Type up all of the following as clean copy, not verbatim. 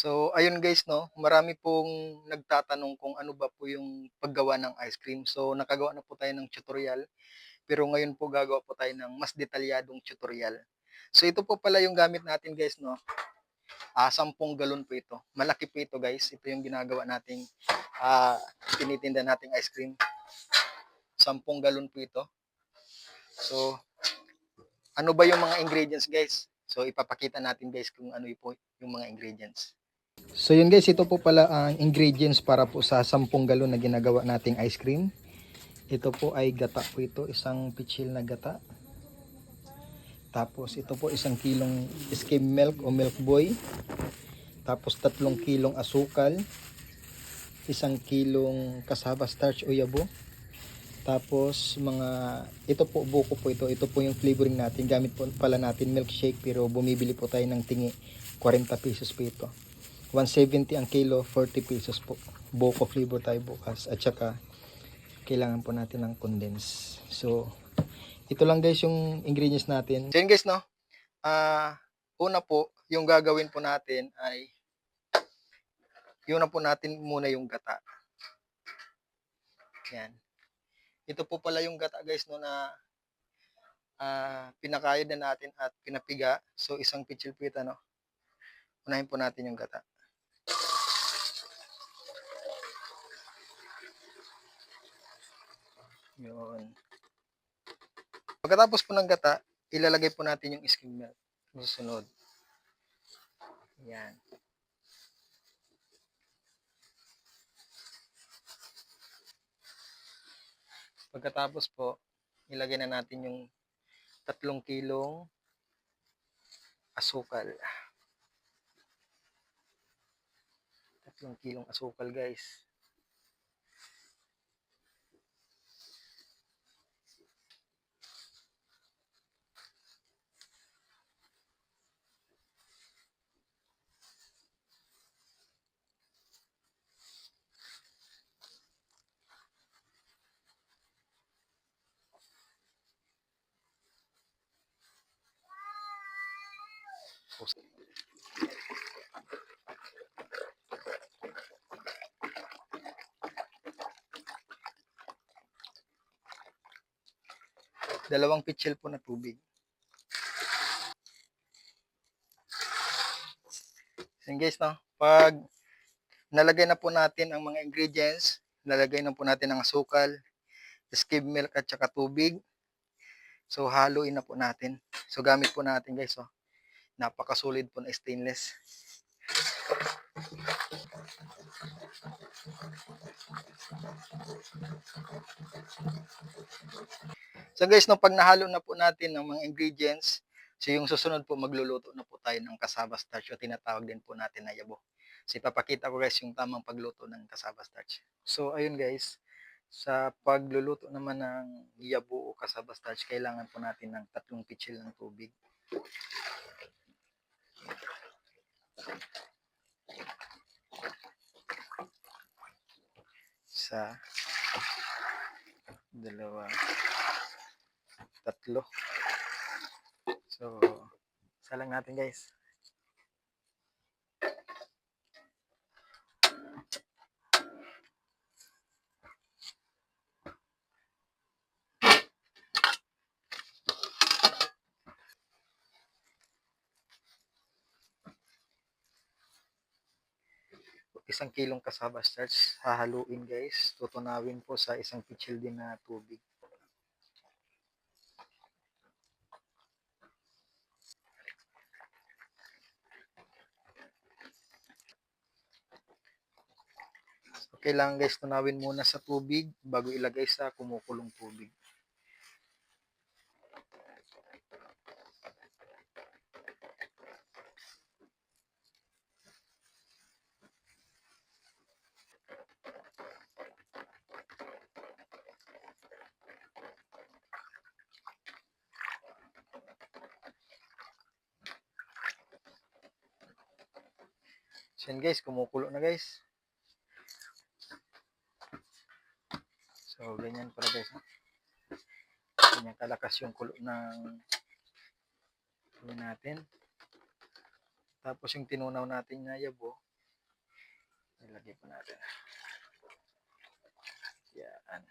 So, ayun guys 'no, marami pong nagtatanong kung ano ba po yung paggawa ng ice cream. So, nakagawa na po tayo ng tutorial, pero ngayon po gagawa po tayo ng mas detalyadong tutorial. So, ito po pala yung gamit natin guys 'no, 10 galon po ito. Malaki po ito guys, ito yung ginagawa nating, ah, tinitinda nating ice cream. 10 galon po ito. So, ano ba yung mga ingredients guys? So, ipapakita natin guys kung ano po yung mga ingredients. So yun guys, ito po pala ang ingredients para po sa 10 galon na ginagawa nating ice cream. Ito po ay gata po ito, isang pitsil na gata. Tapos ito po 1 kilong skim milk o milk boy. Tapos 3 kilong asukal. 1 kilong cassava starch o yabo. Tapos ito po buko po ito. Ito po yung flavoring natin. Gamit po pala natin milkshake pero bumibili po tayo ng tingi. 40 pesos po ito. 170 ang kilo, 40 pesos po. Buko flavor tayo bukas. At saka kailangan po natin ng condense. So, ito lang guys yung ingredients natin. So yun guys no. Una po, yung gagawin po natin ay yun na po natin muna yung gata. Yan. Ito po pala yung gata guys no na pinakayod na natin at pinapiga. So isang pitsil po ito no. Unahin po natin yung gata. Yun. Pagkatapos po ng gata, ilalagay po natin yung skim milk. Susunod. Yan. Pagkatapos po, ilagay na natin yung 3 kilong asukal. 3 kilong asukal guys. Dalawang pitsil po na tubig. So guys, no? Pag nalagay na po natin ang mga ingredients, nalagay na po natin ang asukal, skim milk at saka tubig. So haluin na po natin. So gamit po natin guys, oh. Napakasolid po na stainless. So guys, no, pag nahalo na po natin ang mga ingredients, so yung susunod po magluluto na po tayo ng cassava starch o tinatawag din po natin na yabo. So ipapakita ko guys yung tamang pagluto ng cassava starch. So ayun guys, sa pagluluto naman ng yabo o cassava starch, kailangan po natin ng 3 pitsil ng tubig. Isa, dalawa, tatlo. So, isa lang natin guys. Isang kilong cassava starch, hahaluin guys. Tutunawin po sa isang pitsil din na tubig. So, kailangan guys tunawin muna sa tubig bago ilagay sa kumukulong tubig. So yan guys, kumukulo na guys. So ganyan pala guys. Ganyan kalakas yung kulo ng natin. Tapos yung tinunaw natin na yabo, Lagay po natin. Yan.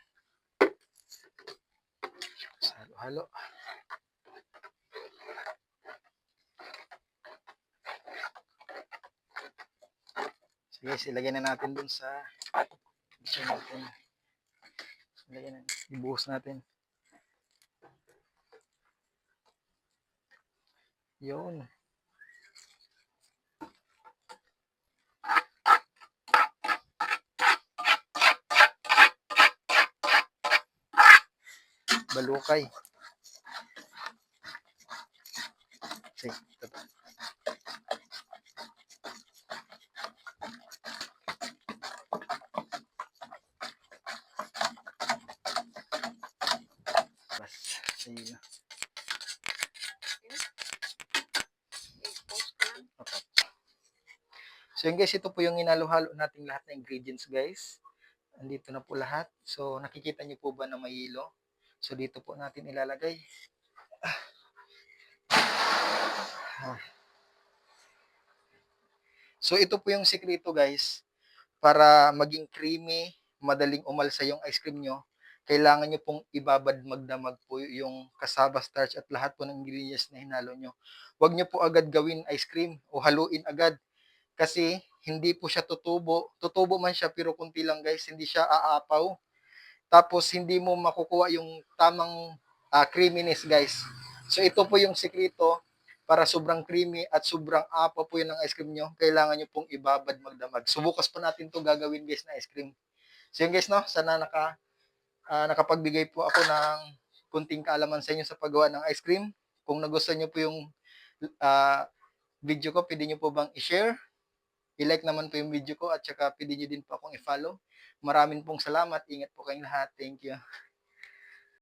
Halo-halo. So guys, ilagay na natin dun sa natin. Ilagay na. Ibuhos natin. Yun. Balukay. Sige, ito. Bas, sige na. So yun guys, ito po yung inalo-halo nating lahat na ingredients guys. Andito na po lahat. So nakikita niyo po ba na may hilo? So dito po natin ilalagay. So ito po yung sikreto guys. Para maging creamy, madaling umalsa yung ice cream nyo, kailangan nyo pong ibabad magdamag po yung cassava starch at lahat po ng ingredients na hinalo nyo. Huwag nyo po agad gawin ice cream o haluin agad kasi hindi po siya tutubo. Tutubo man siya pero kunti lang guys, hindi siya aapaw. Tapos hindi mo makukuha yung tamang creaminess guys. So ito po yung sikreto para sobrang creamy at sobrang apa po yun ng ice cream nyo, kailangan nyo pong ibabad magdamag. Subukas po natin to gagawin guys na ice cream. So yun guys, no, sana nakapagbigay po ako ng kunting kaalaman sa inyo sa paggawa ng ice cream. Kung nagustuhan nyo po yung uh, video ko, pwede nyo po bang i-share? I-like naman po yung video ko at saka pwede nyo din po akong i-follow. Maraming pong salamat. Ingat po kayong lahat. Thank you.